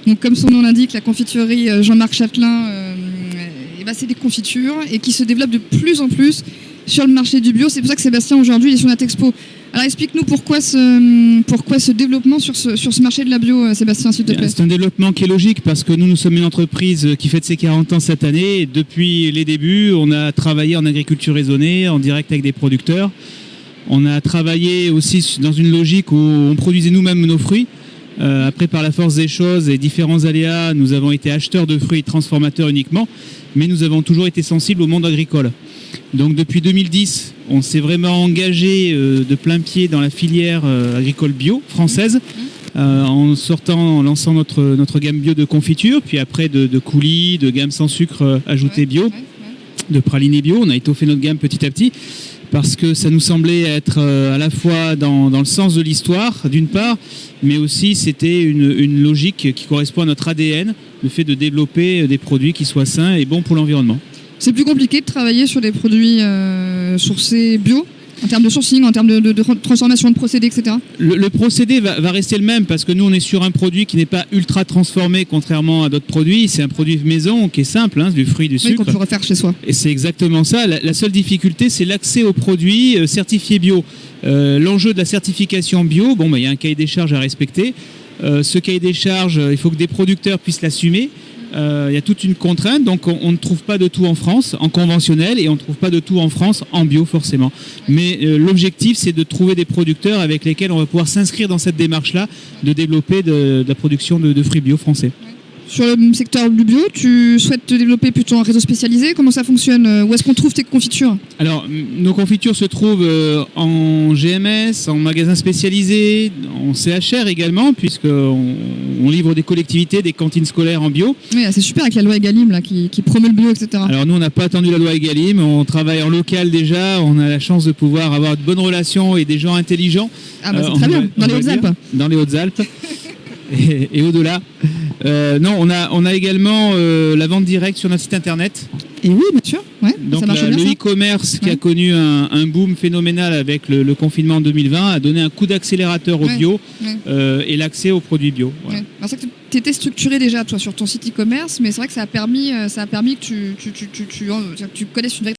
Donc comme son nom l'indique, la confiturerie Jean-Marc Chatelain, c'est des confitures et qui se développent de plus en plus sur le marché du bio. C'est pour ça que Sébastien aujourd'hui il est sur notre expo. Alors explique-nous pourquoi ce développement sur ce marché de la bio, Sébastien, s'il te plaît. C'est un développement qui est logique parce que nous sommes une entreprise qui fête ses 40 ans cette année. Et depuis les débuts, on a travaillé en agriculture raisonnée, en direct avec des producteurs. On a travaillé aussi dans une logique où on produisait nous-mêmes nos fruits. Après, par la force des choses et différents aléas, nous avons été acheteurs de fruits et transformateurs uniquement, mais nous avons toujours été sensibles au monde agricole. Donc depuis 2010, on s'est vraiment engagé de plein pied dans la filière agricole bio française, en lançant notre gamme bio de confiture, puis après de coulis, de gamme sans sucre ajouté bio, de pralinés bio. On a étoffé notre gamme petit à petit, parce que ça nous semblait être à la fois dans le sens de l'histoire, d'une part, mais aussi c'était une logique qui correspond à notre ADN, le fait de développer des produits qui soient sains et bons pour l'environnement. C'est plus compliqué de travailler sur des produits sourcés bio, en termes de sourcing, en termes de transformation de procédés, etc. Le procédé va rester le même, parce que nous on est sur un produit qui n'est pas ultra transformé contrairement à d'autres produits. C'est un produit maison qui est simple, du fruit, du sucre. Oui, qu'on peut refaire chez soi. Et c'est exactement ça. La seule difficulté, c'est l'accès aux produits certifiés bio. L'enjeu de la certification bio, il y a un cahier des charges à respecter. Ce cahier des charges, il faut que des producteurs puissent l'assumer. Il y a toute une contrainte, donc on ne trouve pas de tout en France en conventionnel et on ne trouve pas de tout en France en bio forcément. Mais l'objectif, c'est de trouver des producteurs avec lesquels on va pouvoir s'inscrire dans cette démarche-là de développer de la production de fruits bio français. Sur le secteur du bio, tu souhaites te développer plutôt en réseau spécialisé? Comment ça fonctionne? Où est-ce qu'on trouve tes confitures? Alors, nos confitures se trouvent en GMS, en magasins spécialisés, en CHR également, puisqu'on livre des collectivités, des cantines scolaires en bio. Oui, c'est super avec la loi Egalim là, qui promeut le bio, etc. Alors nous, on n'a pas attendu la loi Egalim, on travaille en local déjà, on a la chance de pouvoir avoir de bonnes relations et des gens intelligents. C'est très bien, dans les Hautes-Alpes. Dans les Hautes-Alpes. Et au-delà. On a également la vente directe sur notre site internet. Et oui, bien sûr. Ouais, donc ça marche bien, le e-commerce qui a connu un boom phénoménal avec le confinement en 2020 a donné un coup d'accélérateur au bio et l'accès aux produits bio. Voilà. Ouais. C'est vrai que tu étais structuré déjà toi sur ton site e-commerce, mais c'est vrai que ça a permis que tu connaisses une vraie